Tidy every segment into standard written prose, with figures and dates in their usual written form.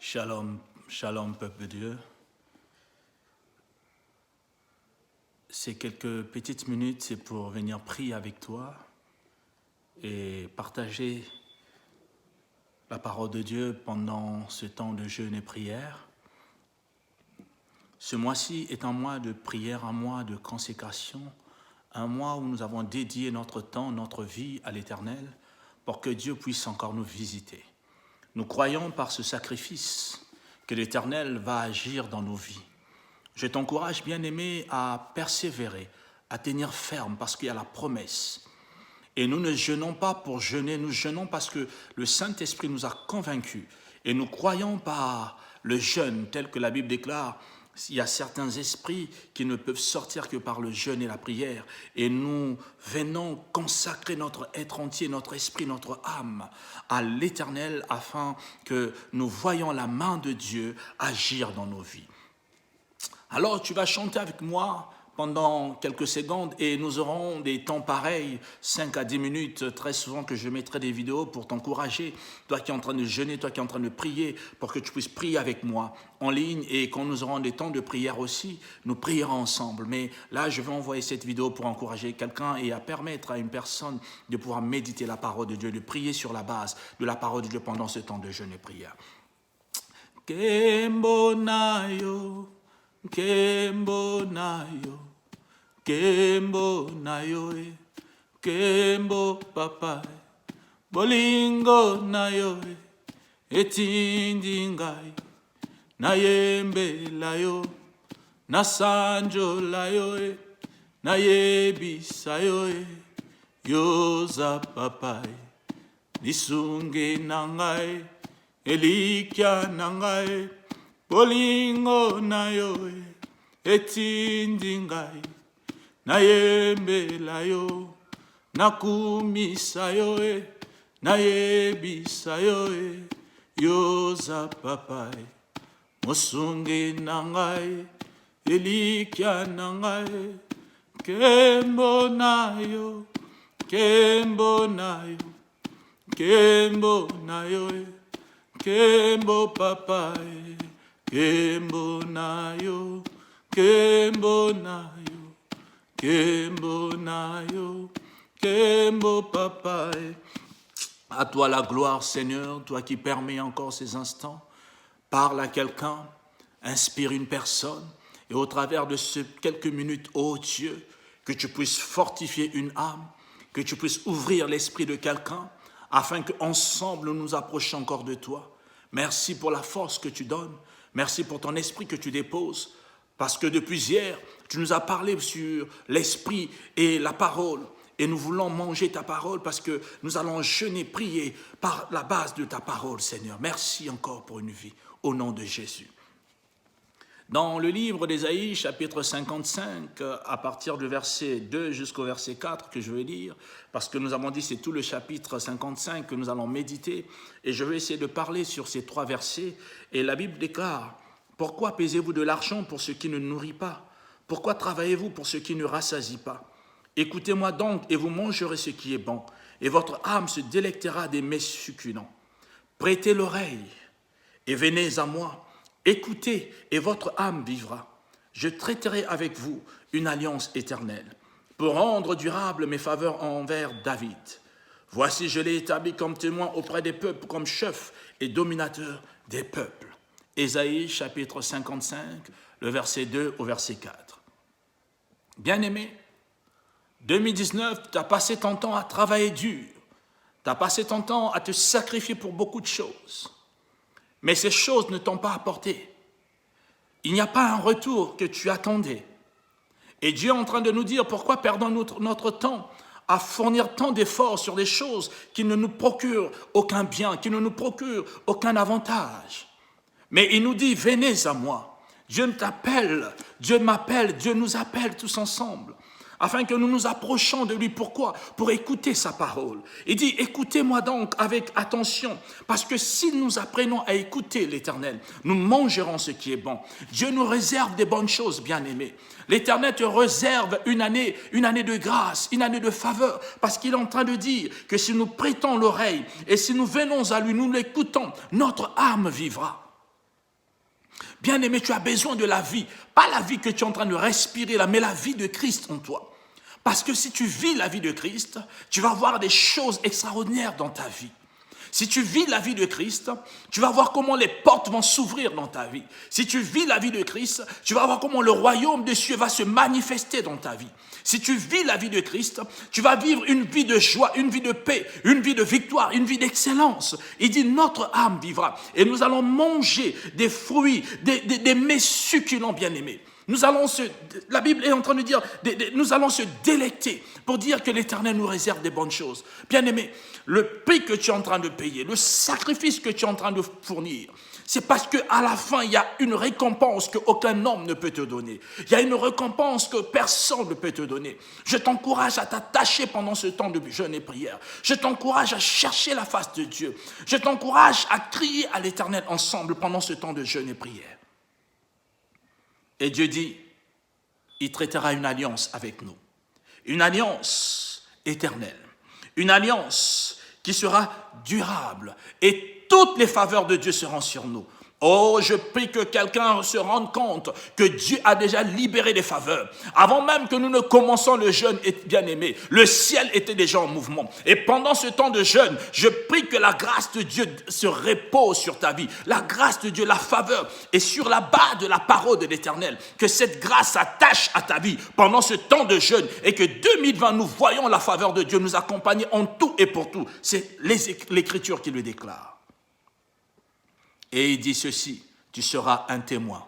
Shalom, shalom peuple de Dieu. Ces quelques petites minutes, c'est pour venir prier avec toi et partager la parole de Dieu pendant ce temps de jeûne et prière. Ce mois-ci est un mois de prière, un mois de consécration, un mois où nous avons dédié notre temps, notre vie à l'Éternel pour que Dieu puisse encore nous visiter. Nous croyons par ce sacrifice que l'Éternel va agir dans nos vies. Je t'encourage, bien-aimé, à persévérer, à tenir ferme parce qu'il y a la promesse. Et nous ne jeûnons pas pour jeûner, nous jeûnons parce que le Saint-Esprit nous a convaincus. Et nous croyons par le jeûne, tel que la Bible déclare, il y a certains esprits qui ne peuvent sortir que par le jeûne et la prière. Et nous venons consacrer notre être entier, notre esprit, notre âme à l'Éternel afin que nous voyions la main de Dieu agir dans nos vies. Alors tu vas chanter avec moi pendant quelques secondes et nous aurons des temps pareils, 5 à 10 minutes, très souvent que je mettrai des vidéos pour t'encourager, toi qui es en train de jeûner, toi qui es en train de prier, pour que tu puisses prier avec moi en ligne et quand nous aurons des temps de prière aussi, nous prierons ensemble. Mais là, je vais envoyer cette vidéo pour encourager quelqu'un et à permettre à une personne de pouvoir méditer la parole de Dieu, de prier sur la base de la parole de Dieu pendant ce temps de jeûne et prière. Kembonayo. Kembo nayo, kembo papa, bolingo nayo, etindi ngai, nayembe layo, nasanjo layo, nayebisa yo, yoza papa, lisunge nangai, elikya nangai, bolingo nayo etindi ngai nayembela yo nakumisa yo nayebisa yo yoza papa mosunge nangai elikya nangai kembo nayo kembo nayo kembo nayo kembo papa Kembo nayo, kembo nayo, kembo nayo, kembo papa. À toi la gloire, Seigneur, toi qui permets encore ces instants. Parle à quelqu'un, inspire une personne, et au travers de ces quelques minutes, ô Dieu, que tu puisses fortifier une âme, que tu puisses ouvrir l'esprit de quelqu'un, afin qu'ensemble nous nous approchions encore de toi. Merci pour la force que tu donnes. Merci pour ton esprit que tu déposes, parce que depuis hier, tu nous as parlé sur l'esprit et la parole. Et nous voulons manger ta parole parce que nous allons jeûner, prier par la base de ta parole, Seigneur. Merci encore pour une vie, au nom de Jésus. Dans le livre d'Ésaïe, chapitre 55, à partir du verset 2 jusqu'au verset 4 que je vais lire, parce que nous avons dit c'est tout le chapitre 55 que nous allons méditer, et je vais essayer de parler sur ces 3 versets. Et la Bible déclare, « Pourquoi pesez-vous de l'argent pour ce qui ne nourrit pas? Pourquoi travaillez-vous pour ce qui ne rassasie pas? Écoutez-moi donc, et vous mangerez ce qui est bon, et votre âme se délectera des mets succulents. Prêtez l'oreille, et venez à moi. Écoutez, et votre âme vivra. Je traiterai avec vous une alliance éternelle, pour rendre durable mes faveurs envers David. Voici, je l'ai établi comme témoin auprès des peuples, comme chef et dominateur des peuples. » Ésaïe, chapitre 55, le verset 2 au verset 4. Bien-aimé, 2019, tu as passé ton temps à travailler dur. Tu as passé ton temps à te sacrifier pour beaucoup de choses. Mais ces choses ne t'ont pas apporté. Il n'y a pas un retour que tu attendais. Et Dieu est en train de nous dire pourquoi perdons notre temps à fournir tant d'efforts sur des choses qui ne nous procurent aucun bien, qui ne nous procurent aucun avantage. Mais il nous dit, venez à moi. Dieu t'appelle, Dieu m'appelle, Dieu nous appelle tous ensemble. Afin que nous nous approchions de lui. Pourquoi? Pour écouter sa parole. Il dit, écoutez-moi donc avec attention, parce que si nous apprenons à écouter l'Éternel, nous mangerons ce qui est bon. Dieu nous réserve des bonnes choses, bien-aimés. L'Éternel te réserve une année de grâce, une année de faveur, parce qu'il est en train de dire que si nous prêtons l'oreille et si nous venons à lui, nous l'écoutons, notre âme vivra. Bien-aimé, tu as besoin de la vie. Pas la vie que tu es en train de respirer là, mais la vie de Christ en toi. Parce que si tu vis la vie de Christ, tu vas voir des choses extraordinaires dans ta vie. Si tu vis la vie de Christ, tu vas voir comment les portes vont s'ouvrir dans ta vie. Si tu vis la vie de Christ, tu vas voir comment le royaume des cieux va se manifester dans ta vie. Si tu vis la vie de Christ, tu vas vivre une vie de joie, une vie de paix, une vie de victoire, une vie d'excellence. Il dit, notre âme vivra. Et nous allons manger des fruits, des mets succulents bien-aimés. La Bible est en train de dire, nous allons se délecter pour dire que l'Éternel nous réserve des bonnes choses. Bien-aimé, le prix que tu es en train de payer, le sacrifice que tu es en train de fournir, c'est parce qu'à la fin, il y a une récompense qu'aucun homme ne peut te donner. Il y a une récompense que personne ne peut te donner. Je t'encourage à t'attacher pendant ce temps de jeûne et prière. Je t'encourage à chercher la face de Dieu. Je t'encourage à crier à l'Éternel ensemble pendant ce temps de jeûne et prière. Et Dieu dit, il traitera une alliance avec nous. Une alliance éternelle. Une alliance qui sera durable. Et toutes les faveurs de Dieu seront sur nous. Oh, je prie que quelqu'un se rende compte que Dieu a déjà libéré des faveurs. Avant même que nous ne commençons le jeûne, bien-aimé, le ciel était déjà en mouvement. Et pendant ce temps de jeûne, je prie que la grâce de Dieu se repose sur ta vie. La grâce de Dieu, la faveur, et sur la base de la parole de l'Éternel, que cette grâce s'attache à ta vie pendant ce temps de jeûne et que 2020, nous voyons la faveur de Dieu nous accompagner en tout et pour tout. C'est l'Écriture qui le déclare. Et il dit ceci, tu seras un témoin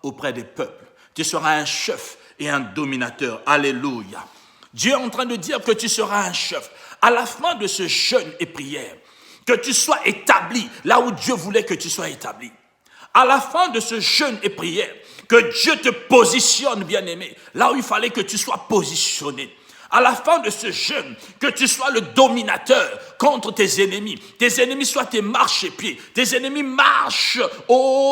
auprès des peuples. Tu seras un chef et un dominateur. Alléluia. Dieu est en train de dire que tu seras un chef. À la fin de ce jeûne et prière, que tu sois établi là où Dieu voulait que tu sois établi. À la fin de ce jeûne et prière, que Dieu te positionne, bien-aimé, là où il fallait que tu sois positionné. À la fin de ce jeûne, que tu sois le dominateur contre tes ennemis. Tes ennemis soient tes marchepieds. Tes ennemis marchent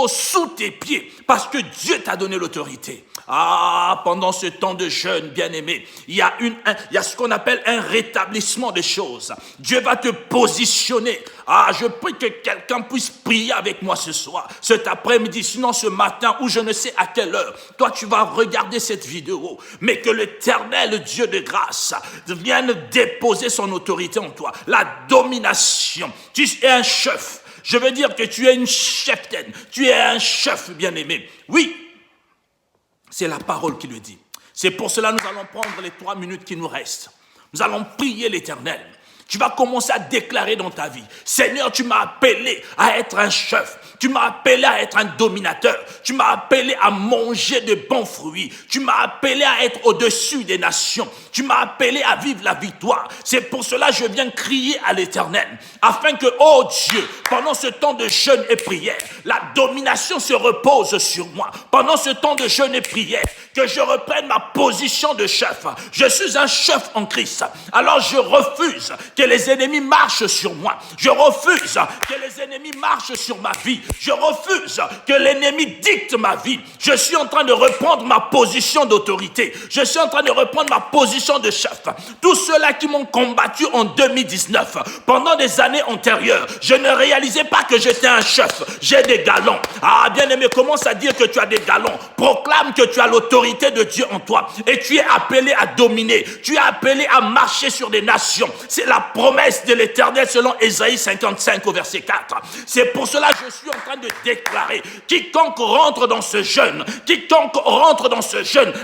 sous tes pieds parce que Dieu t'a donné l'autorité. Ah, pendant ce temps de jeûne, bien-aimé, il y a ce qu'on appelle un rétablissement des choses. Dieu va te positionner. Ah, je prie que quelqu'un puisse prier avec moi ce soir, cet après-midi, sinon ce matin ou je ne sais à quelle heure. Toi, tu vas regarder cette vidéo, mais que l'Éternel Dieu de grâce vienne déposer son autorité en toi. La domination. Tu es un chef. Je veux dire que tu es une cheftaine. Tu es un chef, bien-aimé. Oui. C'est la parole qui le dit. C'est pour cela que nous allons prendre les 3 minutes qui nous restent. Nous allons prier l'Éternel. Tu vas commencer à déclarer dans ta vie, Seigneur, tu m'as appelé à être un chef. Tu m'as appelé à être un dominateur. Tu m'as appelé à manger de bons fruits. Tu m'as appelé à être au-dessus des nations. Tu m'as appelé à vivre la victoire. C'est pour cela que je viens crier à l'Éternel. Afin que, oh Dieu, pendant ce temps de jeûne et prière, la domination se repose sur moi. Pendant ce temps de jeûne et prière, que je reprenne ma position de chef. Je suis un chef en Christ. Alors je refuse que les ennemis marchent sur moi. Je refuse que les ennemis marchent sur ma vie. Je refuse que l'ennemi dicte ma vie. Je suis en train de reprendre ma position d'autorité. Je suis en train de reprendre ma position de chef. Tous ceux-là qui m'ont combattu en 2019, pendant des années antérieures, je ne réalisais pas que j'étais un chef. J'ai des galons. Ah, bien-aimé, commence à dire que tu as des galons. Proclame que tu as l'autorité de Dieu en toi. Et tu es appelé à dominer. Tu es appelé à marcher sur des nations. C'est la promesse de l'Éternel selon Ésaïe 55 au verset 4. C'est pour cela que je suis en train de déclarer, quiconque rentre dans ce jeûne,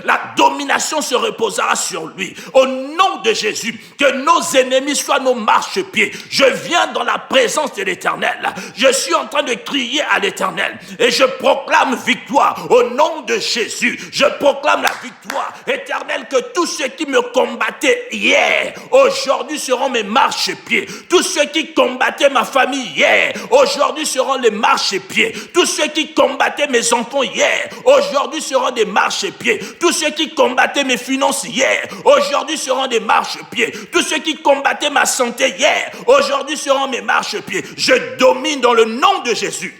la domination se reposera sur lui. Au nom de Jésus, que nos ennemis soient nos marchepieds. Je viens dans la présence de l'Éternel. Je suis en train de crier à l'Éternel et je proclame victoire. Au nom de Jésus, je proclame la victoire éternelle, que tous ceux qui me combattaient hier, aujourd'hui seront mes marchepieds. Tous ceux qui combattaient ma famille hier, aujourd'hui seront les marchepieds. Tous ceux qui combattaient mes enfants hier, aujourd'hui seront des marchepieds. Tous ceux qui combattaient mes finances hier, aujourd'hui seront des marchepieds. Tous ceux qui combattaient ma santé hier, aujourd'hui seront mes marchepieds. Je domine dans le nom de Jésus.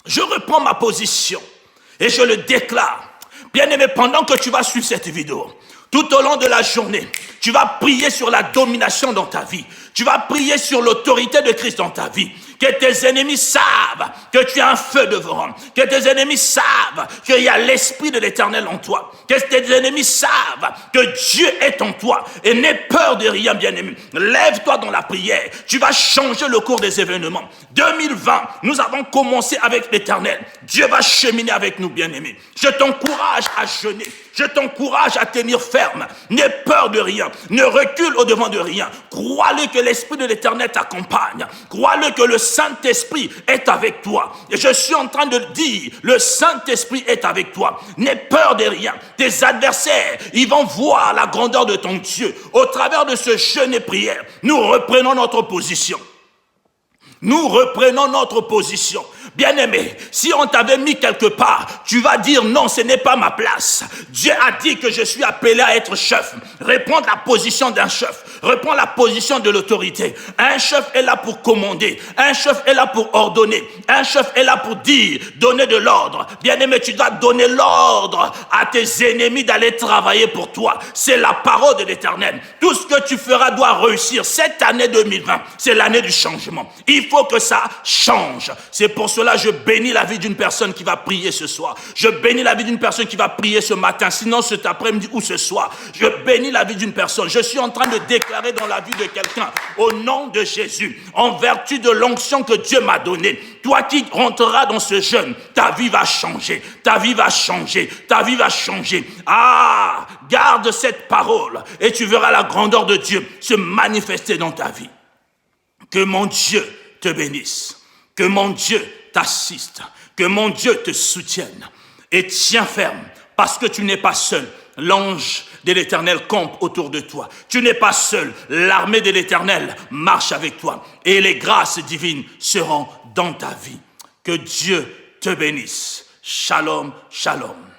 Je reprends ma position et je le déclare. Bien-aimé, pendant que tu vas suivre cette vidéo, tout au long de la journée, tu vas prier sur la domination dans ta vie. Tu vas prier sur l'autorité de Christ dans ta vie. Que tes ennemis savent que tu as un feu devant. Que tes ennemis savent qu'il y a l'Esprit de l'Éternel en toi. Que tes ennemis savent que Dieu est en toi. Et n'aie peur de rien, bien-aimé. Lève-toi dans la prière. Tu vas changer le cours des événements. 2020, nous avons commencé avec l'Éternel. Dieu va cheminer avec nous, bien-aimés. Je t'encourage à jeûner. Je t'encourage à tenir ferme. N'aie peur de rien. Ne recule au-devant de rien. Crois-le que l'Esprit de l'Éternel t'accompagne. Crois-le que le Saint-Esprit est avec toi. Et je suis en train de dire, le Saint-Esprit est avec toi. N'aie peur de rien. Tes adversaires, ils vont voir la grandeur de ton Dieu. Au travers de ce jeûne et prière, nous reprenons notre position. Nous reprenons notre position. Bien-aimé, si on t'avait mis quelque part, tu vas dire non, ce n'est pas ma place. Dieu a dit que je suis appelé à être chef. Reprends la position d'un chef. Reprends la position de l'autorité. Un chef est là pour commander. Un chef est là pour ordonner. Un chef est là pour dire, donner de l'ordre. Bien-aimé, tu dois donner l'ordre à tes ennemis d'aller travailler pour toi. C'est la parole de l'Éternel. Tout ce que tu feras doit réussir. Cette année 2020, c'est l'année du changement. Il faut que ça change. C'est pour cela que je bénis la vie d'une personne qui va prier ce soir. Je bénis la vie d'une personne qui va prier ce matin, sinon cet après-midi ou ce soir. Je bénis la vie d'une personne. Je suis en train de déclarer dans la vie de quelqu'un, au nom de Jésus, en vertu de l'onction que Dieu m'a donnée, toi qui rentreras dans ce jeûne, ta vie va changer. Ta vie va changer. Ta vie va changer. Ah, garde cette parole et tu verras la grandeur de Dieu se manifester dans ta vie. Que mon Dieu te bénisse, que mon Dieu t'assiste, que mon Dieu te soutienne et tiens ferme parce que tu n'es pas seul. L'ange de l'Éternel campe autour de toi. Tu n'es pas seul. L'armée de l'Éternel marche avec toi et les grâces divines seront dans ta vie. Que Dieu te bénisse. Shalom, shalom.